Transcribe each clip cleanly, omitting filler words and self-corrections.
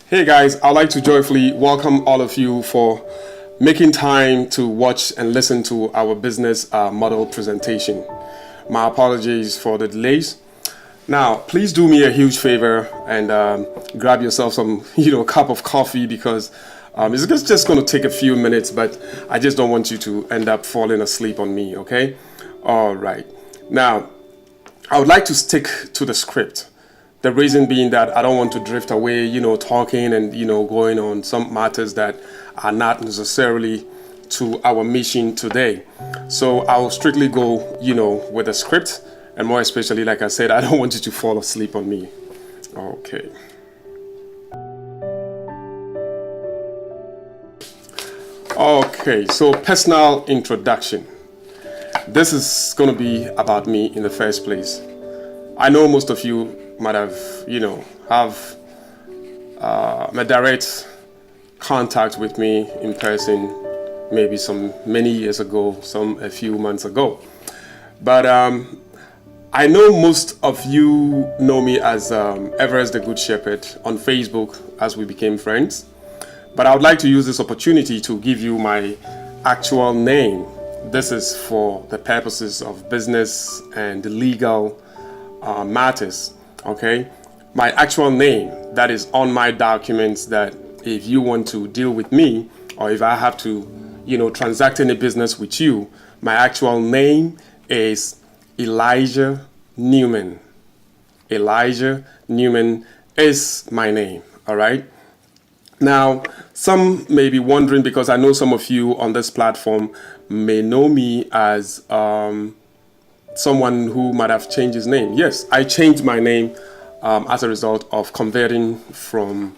Hey guys, I'd like to joyfully welcome all of you for making time to watch and listen to our business model presentation. My apologies for the delays. Now, please do me a huge favor and grab yourself some, cup of coffee because it's just going to take a few minutes, but I just don't want you to end up falling asleep on me, okay? All right. Now, I would like to stick to the script. The reason being that I don't want to drift away, talking and, going on some matters that are not necessarily to our mission today. So I'll strictly go, with the script. And more especially, like I said, I don't want you to fall asleep on me. Okay. Okay, so personal introduction. This is going to be about me in the first place. I know most of you might have, have a direct contact with me in person, maybe many years ago, a few months ago. But I know most of you know me as Everest the Good Shepherd on Facebook as we became friends. But I would like to use this opportunity to give you my actual name. This is for the purposes of business and legal matters. Okay, my actual name that is on my documents, that if you want to deal with me or if I have to, transact any business with you, my actual name is Elijah Newman. Elijah Newman is my name. All right. Now, some may be wondering, because I know some of you on this platform may know me as someone who might have changed his name. Yes, I changed my name as a result of converting from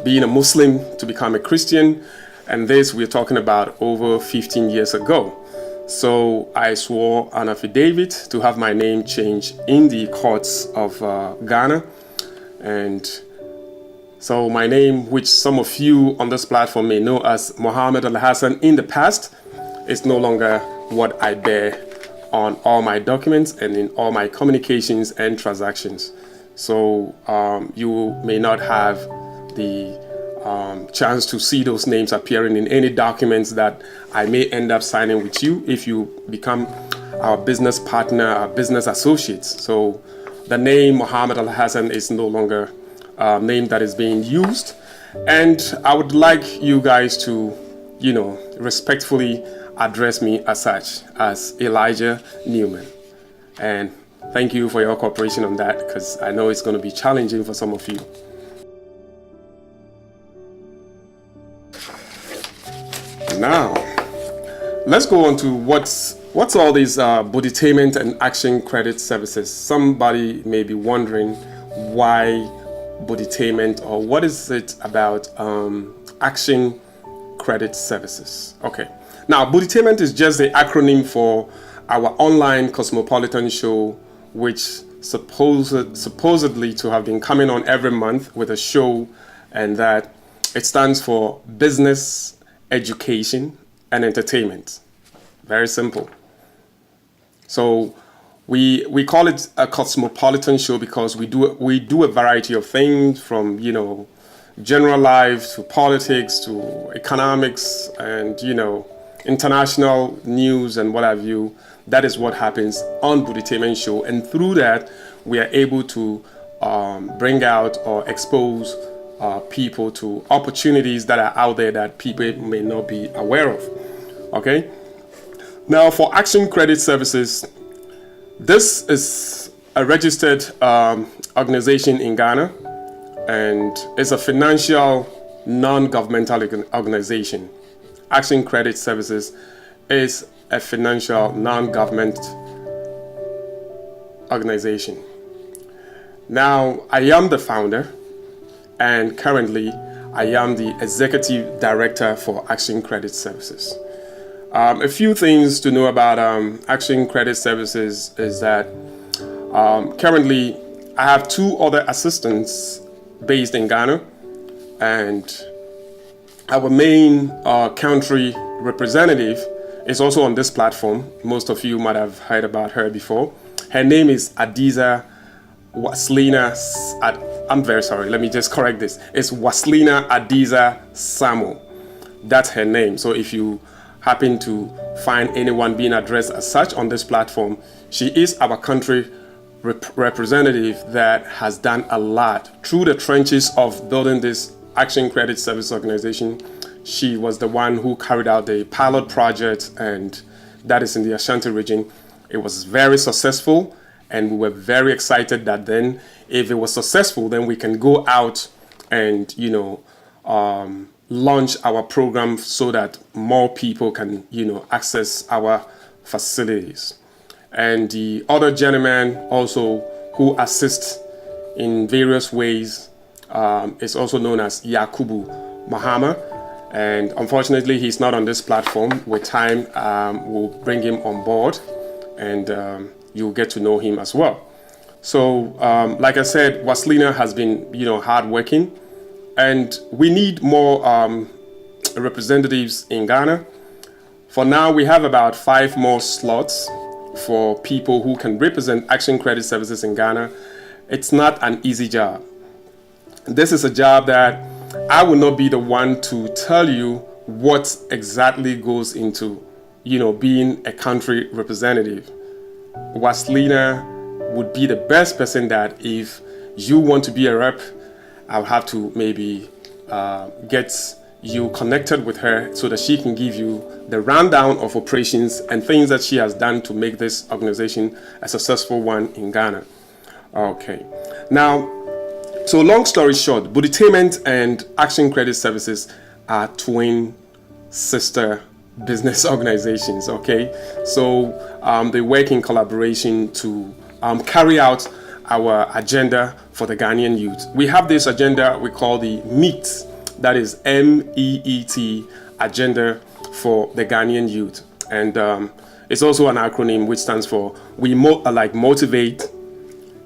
being a Muslim to become a Christian. And this we're talking about over 15 years ago. So I swore an affidavit to have my name changed in the courts of Ghana. And so my name, which some of you on this platform may know as Muhammad Al-Hassan in the past, is no longer what I bear on all my documents and in all my communications and transactions. So you may not have the chance to see those names appearing in any documents that I may end up signing with you if you become our business partner, our business associates. So the name Muhammad Al-Hassan is no longer a name that is being used. And I would like you guys to, respectfully address me as such, as Elijah Newman. And thank you for your cooperation on that, because I know it's going to be challenging for some of you. Now, let's go on to what's all these Budutainment and action credit services. Somebody may be wondering why Budutainment, or what is it about action credit services. Okay. Now, Budutainment is just the acronym for our online cosmopolitan show, which supposedly to have been coming on every month with a show, and that it stands for business, education, and entertainment. Very simple. So we call it a cosmopolitan show because we do a variety of things, from general life to politics to economics and international news and what have you. That is what happens on Budutainment show, and through that we are able to bring out or expose people to opportunities that are out there that people may not be aware of. Okay. Now, for Action Credit Services, this is a registered organization in Ghana, and it's a financial non-governmental organization. Action Credit Services is a financial non-government organization. Now, I am the founder, and currently I am the executive director for Action Credit Services. A few things to know about Action Credit Services is that currently I have two other assistants based in Ghana, and our main country representative is also on this platform. Most of you might have heard about her before. Her name is Adiza Waslina I'm very sorry, let me just correct this. It's Waslina Adiza Samo. That's her name. So if you happen to find anyone being addressed as such on this platform, she is our country representative that has done a lot through the trenches of building this Action Credit Service Organization. She was the one who carried out the pilot project, and that is in the Ashanti region. It was very successful, and we were very excited that then, if it was successful, then we can go out and, launch our program so that more people can, access our facilities. And the other gentleman also who assists in various ways is also known as Yakubu Mahama. And unfortunately, he's not on this platform. With time, we'll bring him on board, and you'll get to know him as well. So, like I said, Waslina has been, hardworking, and we need more representatives in Ghana. For now, we have about 5 more slots for people who can represent Action Credit Services in Ghana. It's not an easy job. This is a job that I will not be the one to tell you what exactly goes into, being a country representative. Waslina would be the best person that if you want to be a rep, I'll have to maybe get you connected with her so that she can give you the rundown of operations and things that she has done to make this organization a successful one in Ghana. Okay. Now, so long story short, Budutainment and Action Credit Services are twin sister business organizations, okay? So they work in collaboration to carry out our agenda for the Ghanaian youth. We have this agenda we call the MEET, that is MEET, agenda for the Ghanaian youth. And it's also an acronym which stands for motivate,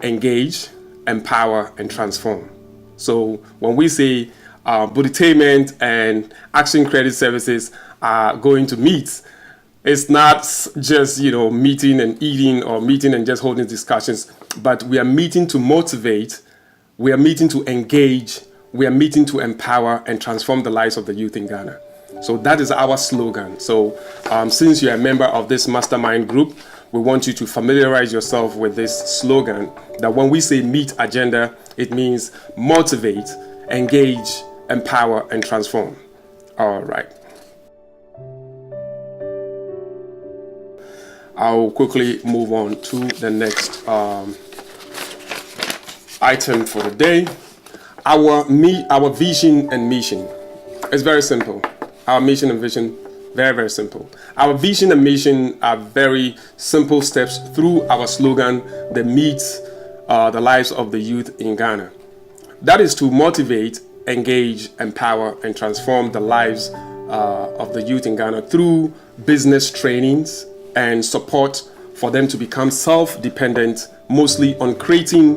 engage, empower, and transform. So when we say Budutainment and Action Credit Services are going to meet, it's not just meeting and eating or meeting and just holding discussions, but we are meeting to motivate, we are meeting to engage, we are meeting to empower and transform the lives of the youth in Ghana. So that is our slogan. So since you're a member of this mastermind group, we want you to familiarize yourself with this slogan, that when we say meet agenda, it means motivate, engage, empower, and transform. All right. I'll quickly move on to the next item for the day. Our vision and mission. It's very simple. Our mission and vision, very, very simple. Our vision and mission are very simple steps through our slogan that meets the lives of the youth in Ghana. That is to motivate, engage, empower, and transform the lives of the youth in Ghana through business trainings and support for them to become self-dependent, mostly on creating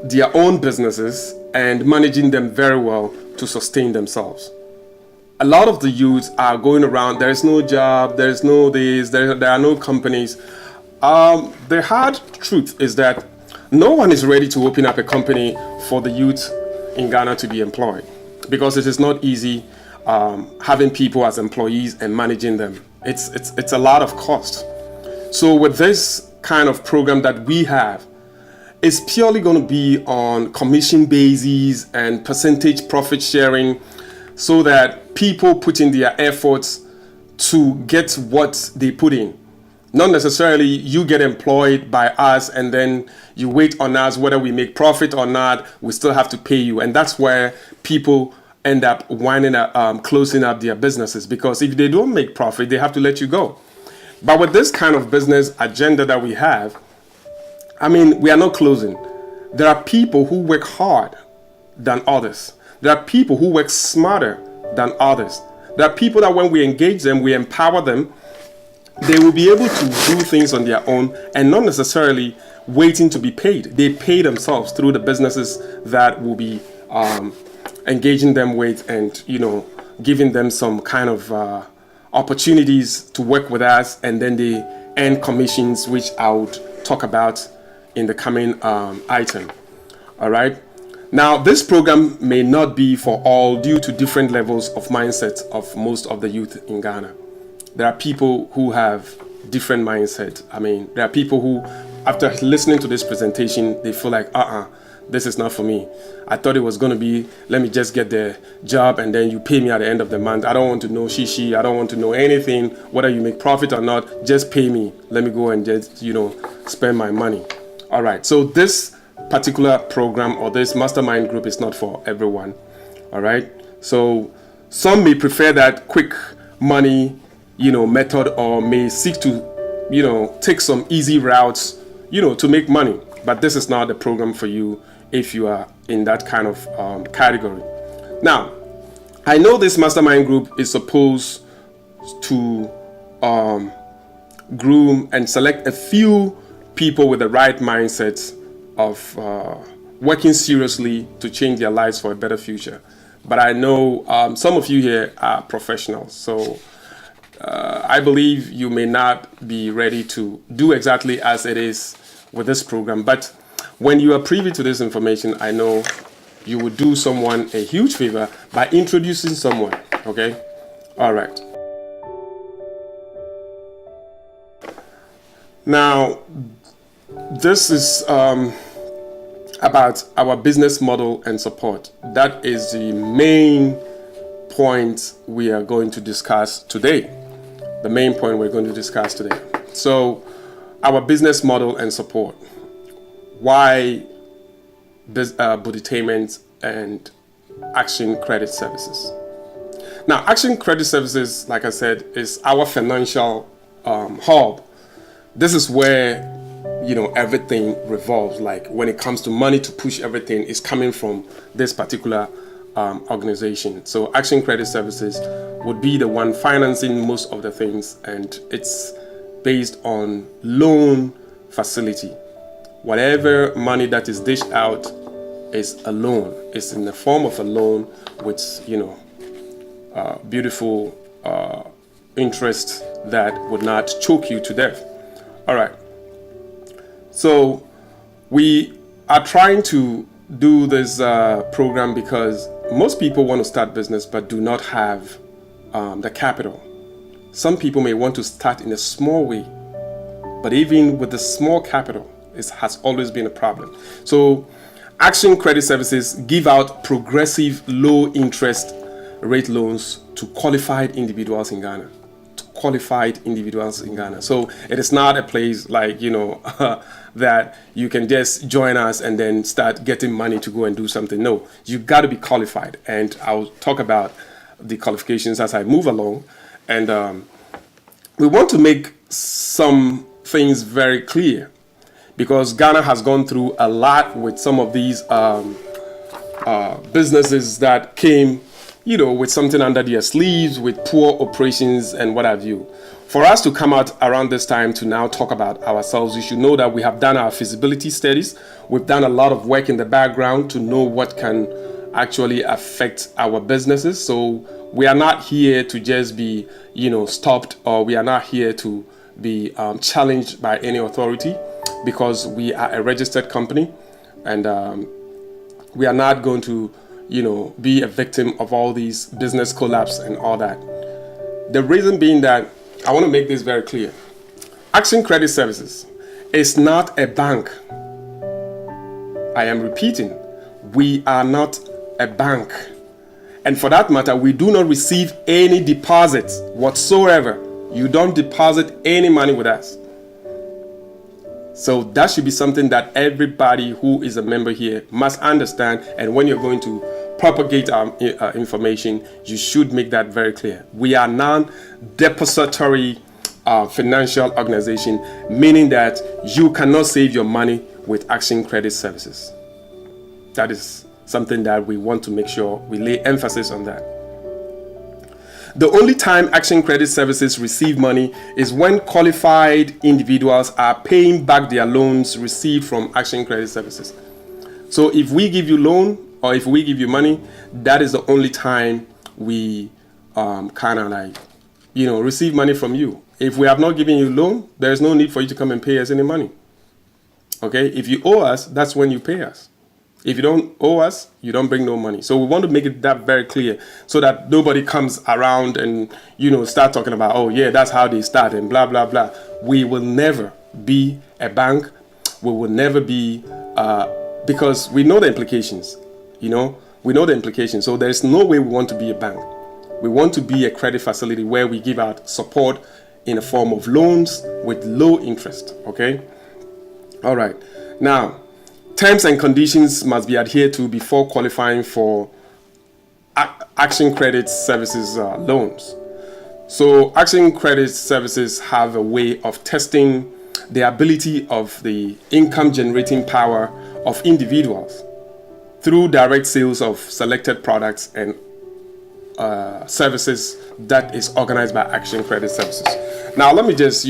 their own businesses and managing them very well to sustain themselves. A lot of the youth are going around, there is no job, there is no this, there are no companies. The hard truth is that no one is ready to open up a company for the youth in Ghana to be employed, because it is not easy having people as employees and managing them. It's a lot of cost. So with this kind of program that we have, it's purely going to be on commission basis and percentage profit sharing, so that people put in their efforts to get what they put in. Not necessarily you get employed by us and then you wait on us whether we make profit or not, we still have to pay you. And that's where people end up closing up their businesses, because if they don't make profit, they have to let you go. But with this kind of business agenda that we have, we are not closing. There are people who work hard than others. There are people who work smarter than others. There are people that when we engage them, we empower them, they will be able to do things on their own and not necessarily waiting to be paid. They pay themselves through the businesses that will be engaging them with, and giving them some kind of opportunities to work with us, and then they earn commissions, which I would talk about in the coming item. All right. Now, this program may not be for all due to different levels of mindset of most of the youth in Ghana. There are people who have different mindset. I mean, there are people who, after listening to this presentation, they feel like, this is not for me. I thought it was going to be, let me just get the job and then you pay me at the end of the month. I don't want to know shishi. I don't want to know anything, whether you make profit or not. Just pay me. Let me go and just, spend my money. All right. So this particular program or this mastermind group is not for everyone. All right. So some may prefer that quick money, method, or may seek to, take some easy routes, to make money. But this is not the program for you if you are in that kind of category. Now, I know this mastermind group is supposed to groom and select a few people with the right mindset of working seriously to change their lives for a better future. But I know some of you here are professionals, so I believe you may not be ready to do exactly as it is with this program. But when you are privy to this information, I know you would do someone a huge favor by introducing someone. Okay? All right. Now, this is about our business model and support. That is the main point we are going to discuss today. The main point we're going to discuss today. So, our business model and support. Why Budutainment and Action Credit Services? Now, Action Credit Services, like I said, is our financial hub. This is where everything revolves. Like when it comes to money to push everything, is coming from this particular organization. So Action Credit Services would be the one financing most of the things, and it's based on loan facility. Whatever money that is dished out is a loan. It's in the form of a loan with beautiful interest that would not choke you to death. All right. So we are trying to do this program because most people want to start business but do not have the capital. Some people may want to start in a small way, but even with the small capital, it has always been a problem. So Action Credit Services give out progressive low interest rate loans to qualified individuals in Ghana. So it is not a place like, that you can just join us and then start getting money to go and do something. No, you got to be qualified. And I'll talk about the qualifications as I move along. And we want to make some things very clear, because Ghana has gone through a lot with some of these businesses that came, with something under their sleeves, with poor operations and what have you. For us to come out around this time to now talk about ourselves, you should know that we have done our feasibility studies. We've done a lot of work in the background to know what can actually affect our businesses. So we are not here to just be, stopped, or we are not here to be challenged by any authority, because we are a registered company, and we are not going to, be a victim of all these business collapse and all that. The reason being that I want to make this very clear. Action Credit Services is not a bank. I am repeating, we are not a bank. And for that matter, we do not receive any deposits whatsoever. You don't deposit any money with us. So that should be something that everybody who is a member here must understand. And when you're going to propagate our information, you should make that very clear. We are non-depository financial organization, meaning that you cannot save your money with Action Credit Services. That is something that we want to make sure we lay emphasis on that. The only time Action Credit Services receive money is when qualified individuals are paying back their loans received from Action Credit Services. So if we give you loan, or if we give you money, that is the only time we receive money from you. If we have not given you loan, there is no need for you to come and pay us any money. Okay? If you owe us, that's when you pay us. If you don't owe us, you don't bring no money. So we want to make it that very clear so that nobody comes around and, start talking about, oh yeah, that's how they start and blah, blah, blah. We will never be a bank. We will never be, because we know the implications, we know the implications. So there's no way we want to be a bank. We want to be a credit facility where we give out support in the form of loans with low interest, okay? All right. Now, terms and conditions must be adhered to before qualifying for Action Credit Services loans. So Action Credit Services have a way of testing the ability of the income generating power of individuals through direct sales of selected products and services that is organized by Action Credit Services. Now, let me just,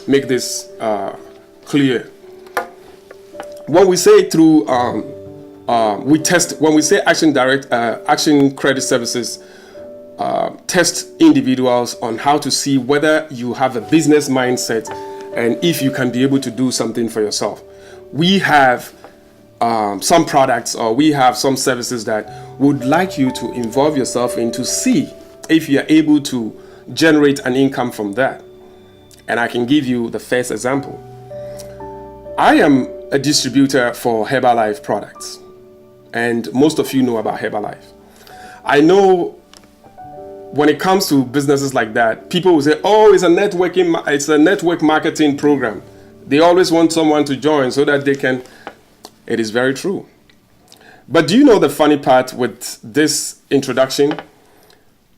make this clear. When we say through, when we say Action Credit Services test individuals on how to see whether you have a business mindset and if you can be able to do something for yourself. We have some products or we have some services that would like you to involve yourself in to see if you are able to generate an income from that. And I can give you the first example. I am a distributor for Herbalife products, and most of you know about Herbalife. I know when it comes to businesses like that, people will say, oh, it's a network marketing program. They always want someone to join so that they can. It is very true. But do you know the funny part with this introduction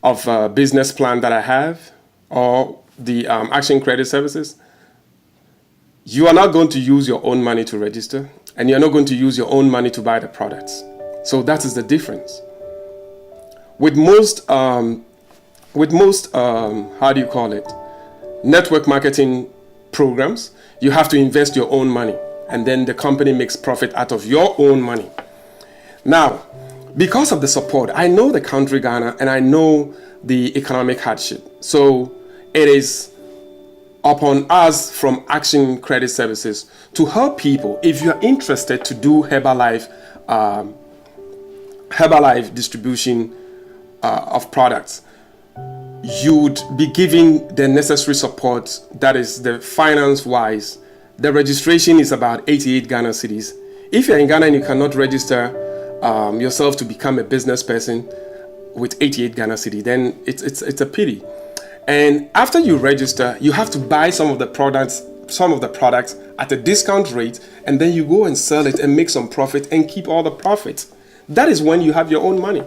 of a business plan that I have, or the Action Credit Services? You are not going to use your own money to register, and you're not going to use your own money to buy the products. So that is the difference. With most network marketing programs, you have to invest your own money, and then the company makes profit out of your own money. Now, because of the support, I know the country Ghana, and I know the economic hardship. So it is upon us from Action Credit Services to help people. If you are interested to do Herbalife distribution of products, you would be giving the necessary support, that is the finance wise. The registration is about 88 Ghana cedis. If you're in Ghana and you cannot register yourself to become a business person with 88 Ghana cedi, then it's a pity. And after you register, you have to buy some of the products at a discount rate, and then you go and sell it and make some profit and keep all the profit. That is when you have your own money.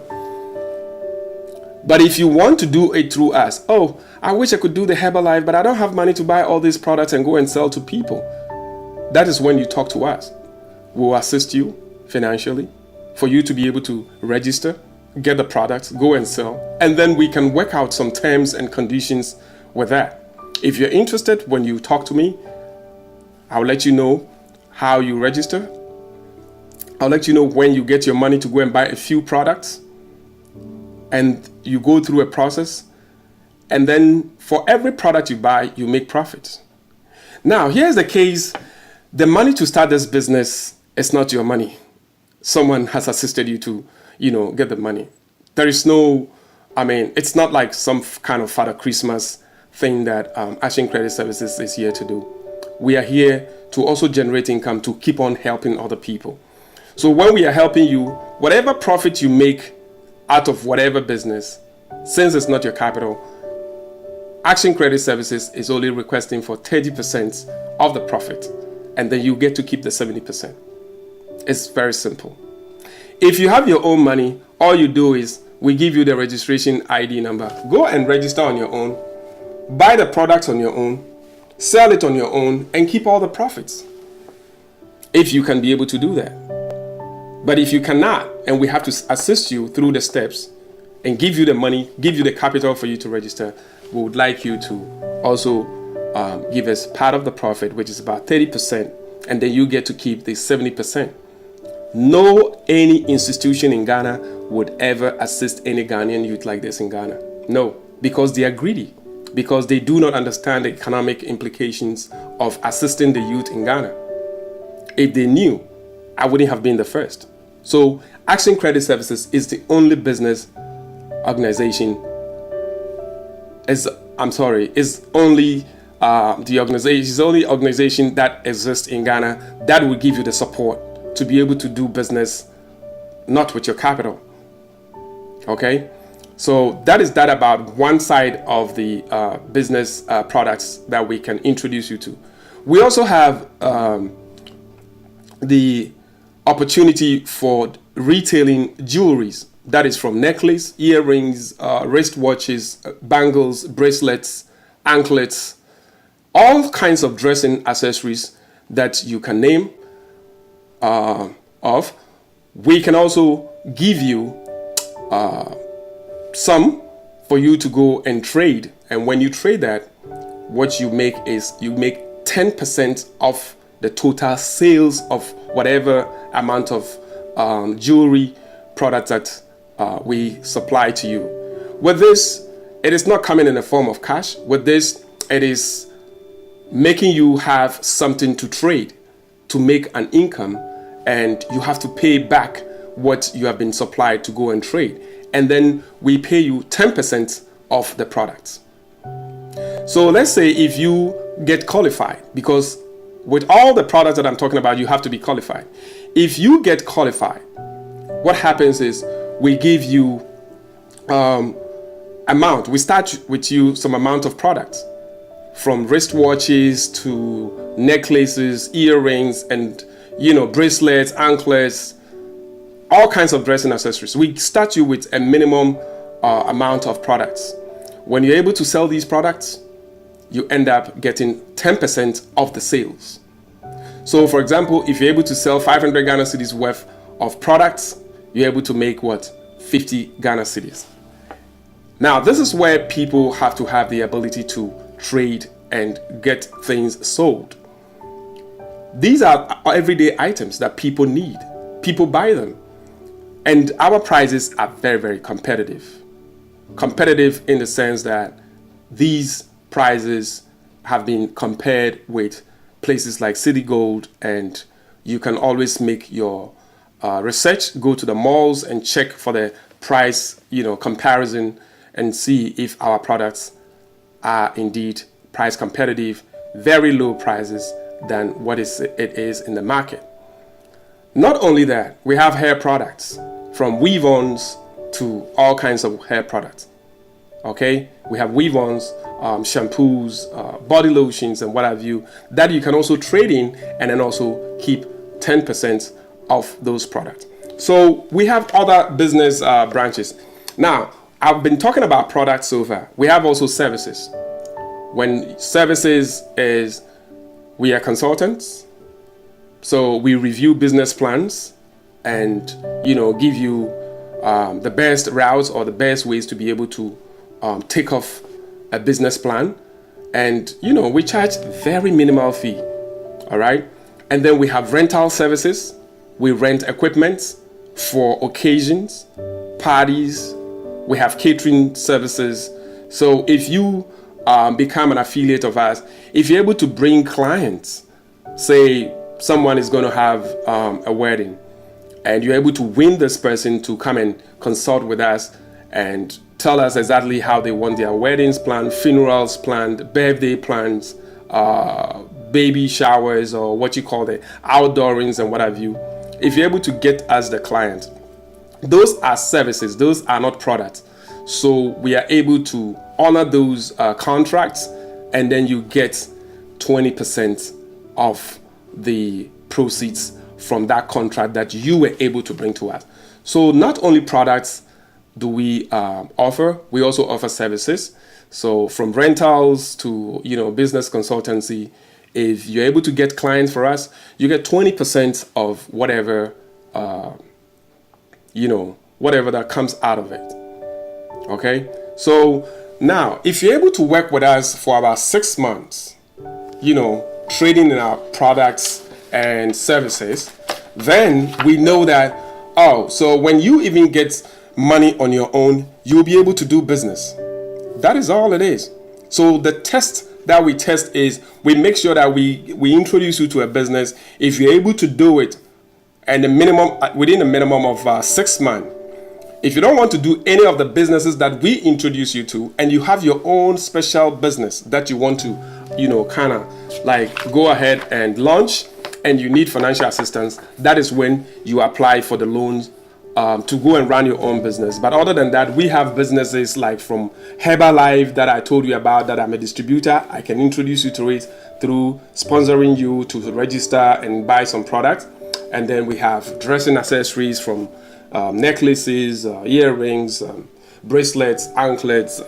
But if you want to do it through us, oh, I wish I could do the Herbalife, but I don't have money to buy all these products and go and sell to people. That is when you talk to us. We'll assist you financially for you to be able to register, get the products, go and sell, and then we can work out some terms and conditions with that. If you're interested, when you talk to me, I'll let you know how you register. I'll let you know when you get your money to go and buy a few products, and you go through a process, and then for every product you buy, you make profits. Now, here's the case. The money to start this business is not your money. Someone has assisted you to get the money. There is no, it's not like some kind of Father Christmas thing that Action Credit Services is here to do. We are here to also generate income to keep on helping other people. So when we are helping you, whatever profit you make out of whatever business, since it's not your capital, Action Credit Services is only requesting for 30% of the profit, and then you get to keep the 70%. It's very simple. If you have your own money, all you do is we give you the registration ID number. Go and register on your own, buy the products on your own, sell it on your own, and keep all the profits. If you can be able to do that. But if you cannot, and we have to assist you through the steps and give you the money, give you the capital for you to register, we would like you to also give us part of the profit, which is about 30%, and then you get to keep the 70%. No any institution in Ghana would ever assist any Ghanaian youth like this in Ghana. No, because they are greedy, because they do not understand the economic implications of assisting the youth in Ghana. If they knew, I wouldn't have been the first. So Action Credit Services is the only business organization is only the only organization that exists in Ghana that will give you the support to be able to do business, not with your capital. Okay, so that is that about one side of the business products that we can introduce you to. We also have the opportunity for retailing jewelries. That is from necklace, earrings, wristwatches, bangles, bracelets, anklets, all kinds of dressing accessories that you can name of. We can also give you some for you to go and trade. And when you trade that, what you make is you make 10% of the total sales of whatever amount of jewelry products that we supply to you. With this, it is not coming in the form of cash. With this, it is making you have something to trade, to make an income, and you have to pay back what you have been supplied to go and trade. And then we pay you 10% of the products. So let's say if you get qualified, because with all the products that I'm talking about, you have to be qualified. If you get qualified, what happens is we give you amount. We start with you some amount of products, from wristwatches to necklaces, earrings, and bracelets, anklets, all kinds of dressing accessories. We start you with a minimum amount of products. When you're able to sell these products, you end up getting 10% of the sales. So for example, if you're able to sell 500 Ghana cedis worth of products, you're able to make what? 50 Ghana cedis. Now, this is where people have to have the ability to trade and get things sold. These are everyday items that people need. People buy them. And our prices are very, very competitive. Competitive in the sense that these prices have been compared with places like City Gold, and you can always make your research, go to the malls and check for the price, comparison, and see if our products are indeed price competitive, very low prices than what it is in the market. Not only that, we have hair products, from weave-ons to all kinds of hair products. Okay, we have weave-ons, shampoos, body lotions, and what have you, that you can also trade in and then also keep 10% of those products. So we have other business branches. Now, I've been talking about products so far. We have also services. When services is, we are consultants. So we review business plans and, give you the best routes or the best ways to be able to take off a business plan. And, we charge very minimal fee. All right. And then we have rental services. We rent equipment for occasions, parties. We have catering services. So if you become an affiliate of ours, if you're able to bring clients, say someone is going to have a wedding, and you're able to win this person to come and consult with us and tell us exactly how they want their weddings planned, funerals planned, birthday plans, baby showers, or what you call the outdoorings and what have you. If you're able to get us the client, those are services, those are not products. So we are able to honor those contracts, and then you get 20% of the proceeds from that contract that you were able to bring to us. So not only products do we offer, we also offer services. So from rentals to business consultancy. If you're able to get clients for us, you get 20% of whatever whatever that comes out of it. Okay, so now if you're able to work with us for about 6 months, trading in our products and services, then we know that, so when you even get money on your own, you'll be able to do business. That is all it is. So the test that we test is we make sure that we introduce you to a business. If you're able to do it, and the minimum within a minimum of 6 months. If you don't want to do any of the businesses that we introduce you to, and you have your own special business that you want to, kind of like go ahead and launch, and you need financial assistance, that is when you apply for the loans to go and run your own business. But other than that, we have businesses like from Herbalife that I told you about, that I'm a distributor. I can introduce you to it through sponsoring you to register and buy some products. And then we have dressing accessories from necklaces, earrings, bracelets, anklets,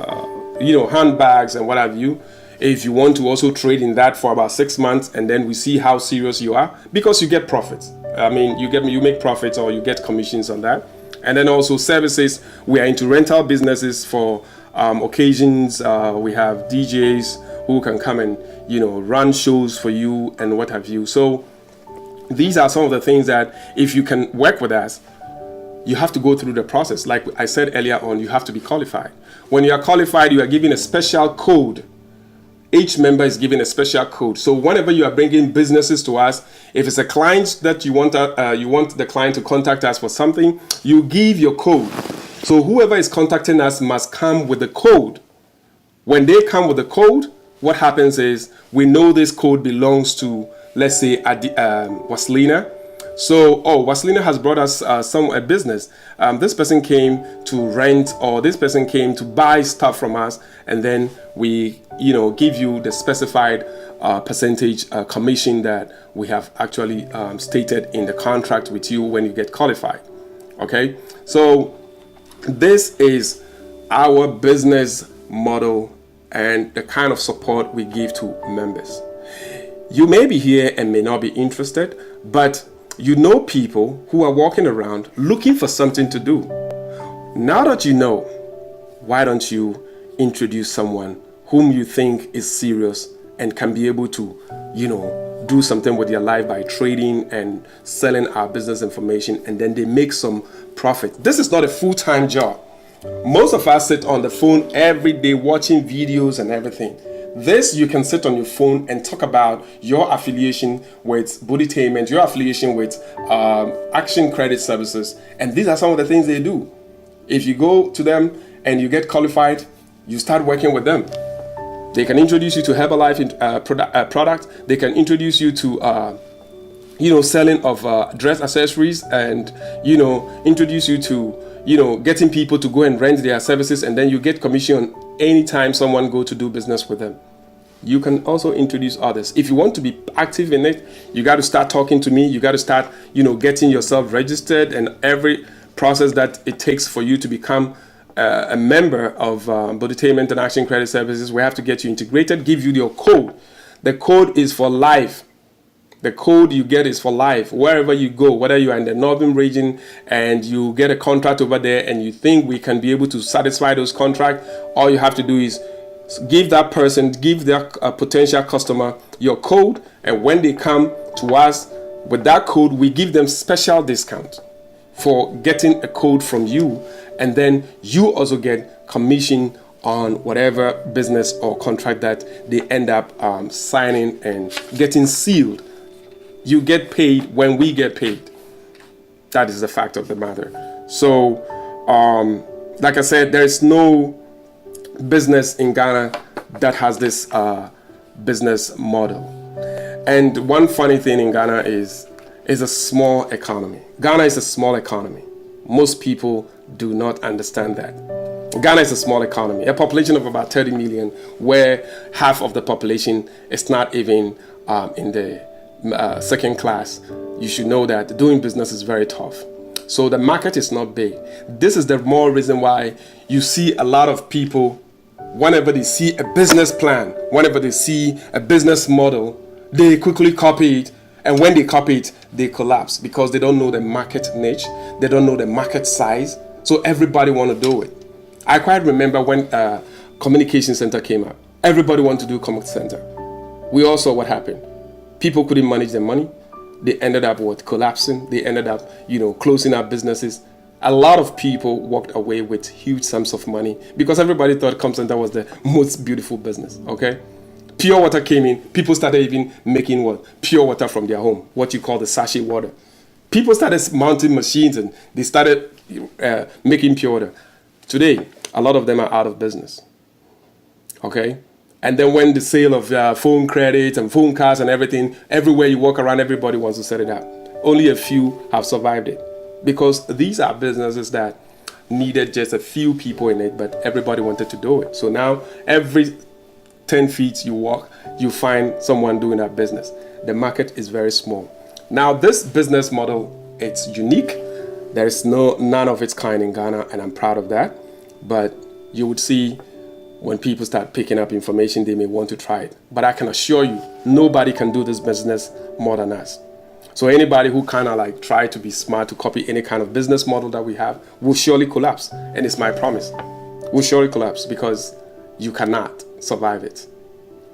handbags, and what have you. If you want to also trade in that for about 6 months, and then we see how serious you are, because you get profits. I mean, you make profits, or you get commissions on that. And then also services. We are into rental businesses for occasions. We have DJs who can come and run shows for you and what have you. So these are some of the things that if you can work with us, you have to go through the process. Like I said earlier on, you have to be qualified. When you are qualified, you are given a special code. Each member is given a special code. So whenever you are bringing businesses to us, if it's a client that you want the client to contact us for something, you give your code. So whoever is contacting us must come with the code. When they come with the code, what happens is we know this code belongs to, let's say, Waslina. So, Waslina has brought us a business. This person came to rent, or this person came to buy stuff from us, and then we, give you the specified percentage commission that we have actually stated in the contract with you when you get qualified. Okay, so this is our business model and the kind of support we give to members. You may be here and may not be interested, but you know people who are walking around looking for something to do. Now that you know, why don't you introduce someone whom you think is serious and can be able to, do something with their life by trading and selling our business information, and then they make some profit. This is not a full-time job. Most of us sit on the phone every day watching videos and everything. This, you can sit on your phone and talk about your affiliation with Budutainment, your affiliation with Action Credit Services, and these are some of the things they do. If you go to them and you get qualified, you start working with them. They can introduce you to Herbalife product. They can introduce you to selling of dress accessories, and introduce you to getting people to go and rent their services, and then you get commission anytime someone go to do business with them. You can also introduce others. If you want to be active in it, you got to start talking to me. You got to start, getting yourself registered, and every process that it takes for you to become a member of Budutainment and Action Credit Services. We have to get you integrated, give you your code. The code is for life. The code you get is for life. Wherever you go, whether you are in the northern region and you get a contract over there and you think we can be able to satisfy those contracts, all you have to do is give that potential customer your code, and when they come to us with that code, we give them special discount for getting a code from you, and then you also get commission on whatever business or contract that they end up signing and getting sealed. You get paid when we get paid. That is the fact of the matter. So, like I said, there is no business in Ghana that has this business model. And one funny thing in Ghana is a small economy. Ghana is a small economy. Most people do not understand that. Ghana is a small economy, a population of about 30 million, where half of the population is not even in the second class. You should know that doing business is very tough. So the market is not big. This is the more reason why you see a lot of people, whenever they see a business plan, whenever they see a business model, they quickly copy it. And when they copy it, they collapse because they don't know the market niche. They don't know the market size. So everybody want to do it. I quite remember when communication center came up. Everybody wanted to do communication center. We all saw what happened. People couldn't manage their money. They ended up collapsing. They ended up, closing up businesses. A lot of people walked away with huge sums of money because everybody thought communication center was the most beautiful business. Okay. Pure water came in. People started even making pure water from their home, what you call the sachet water. People started mounting machines and they started making pure water. Today, a lot of them are out of business. Okay? And then when the sale of phone credit and phone cards and everything, everywhere you walk around, everybody wants to set it up. Only a few have survived it. Because these are businesses that needed just a few people in it, but everybody wanted to do it. So now every 10 feet you walk, you find someone doing that business. The market is very small. Now this business model, it's unique. There is none of its kind in Ghana, and I'm proud of that. But you would see when people start picking up information, they may want to try it. But I can assure you, nobody can do this business more than us. So anybody who kind of like try to be smart to copy any kind of business model that we have will surely collapse. And it's my promise. Will surely collapse because you cannot survive it.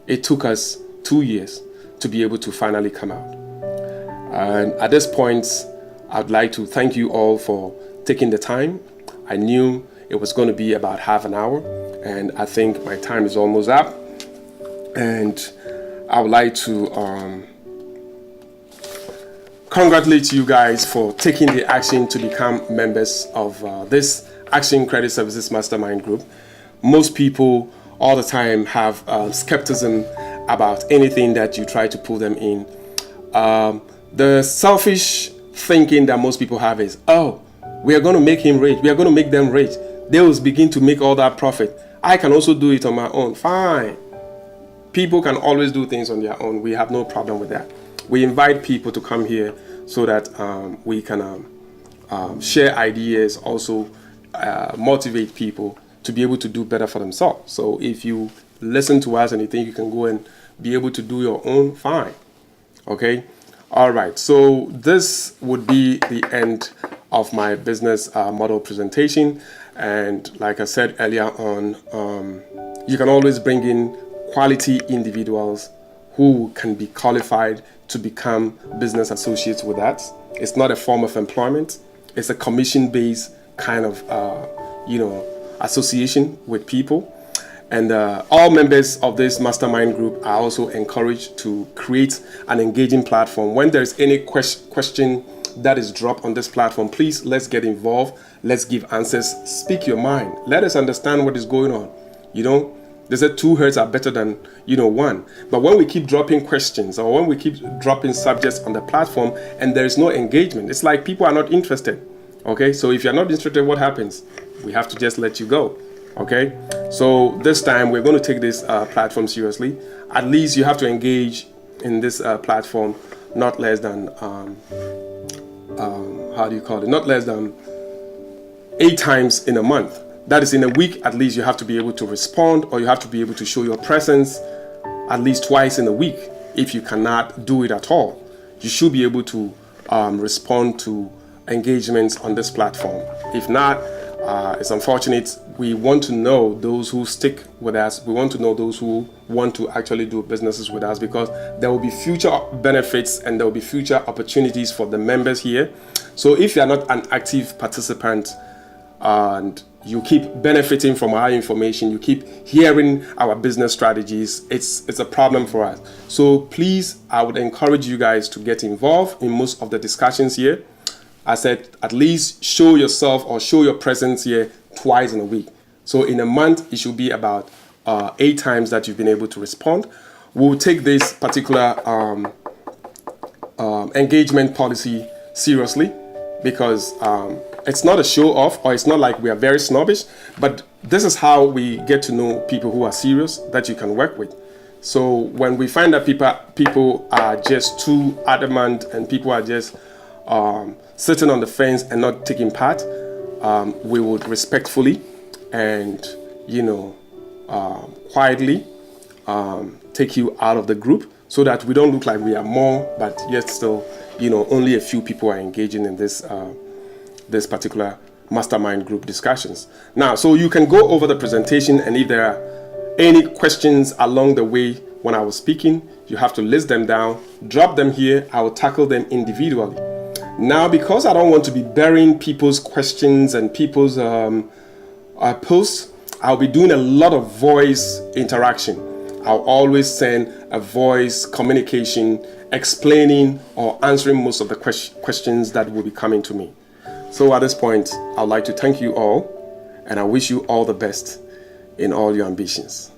It took us 2 years to be able to finally come out. And at this point, I'd like to thank you all for taking the time. I knew it was going to be about half an hour, and I think my time is almost up. And I would like to congratulate you guys for taking the action to become members of this Action Credit Services Mastermind Group. Most people all the time have skepticism about anything that you try to pull them in. The selfish thinking that most people have is, oh, we are going to make him rich. We are going to make them rich. They will begin to make all that profit. I can also do it on my own. Fine. People can always do things on their own. We have no problem with that. We invite people to come here so that we can share ideas, also motivate people to be able to do better for themselves. So if you listen to us and you think you can go and be able to do your own, fine. Okay? All right. So this would be the end of my business model presentation. And like I said earlier on, you can always bring in quality individuals who can be qualified to become business associates with us. It's not a form of employment. It's a commission-based kind of, association with people. And all members of this mastermind group are also encouraged to create an engaging platform. When there's any question that is dropped on this platform, please, let's get involved. Let's give answers. Speak your mind. Let us understand what is going on. They said 2 heads are better than, 1. But when we keep dropping questions or when we keep dropping subjects on the platform and there is no engagement, it's like people are not interested. Okay, so if you're not interested, what happens? We have to just let you go. Okay, so this time we're going to take this platform seriously. At least you have to engage in this platform not less than, not less than 8 times in a month. That is, in a week, at least you have to be able to respond, or you have to be able to show your presence at least twice in a week. If you cannot do it at all, you should be able to respond to engagements on this platform. If not, it's unfortunate. We want to know those who stick with us. We want to know those who want to actually do businesses with us, because there will be future benefits and there will be future opportunities for the members here. So if you are not an active participant and you keep benefiting from our information, you keep hearing our business strategies, it's a problem for us. So please, I would encourage you guys to get involved in most of the discussions here. I said at least show yourself or show your presence here twice in a week. So in a month, it should be about 8 times that you've been able to respond. We'll take this particular engagement policy seriously, because it's not a show off, or it's not like we are very snobbish, but this is how we get to know people who are serious that you can work with. So when we find that people are just too adamant and people are just sitting on the fence and not taking part, we would respectfully and quietly take you out of the group, so that we don't look like we are more, but yet still only a few people are engaging in this particular mastermind group discussions. Now, so you can go over the presentation, and if there are any questions along the way when I was speaking, you have to list them down, drop them here. I will tackle them individually. Now, because I don't want to be burying people's questions and people's posts, I'll be doing a lot of voice interaction. I'll always send a voice communication explaining or answering most of the questions that will be coming to me. So at this point, I'd like to thank you all, and I wish you all the best in all your ambitions.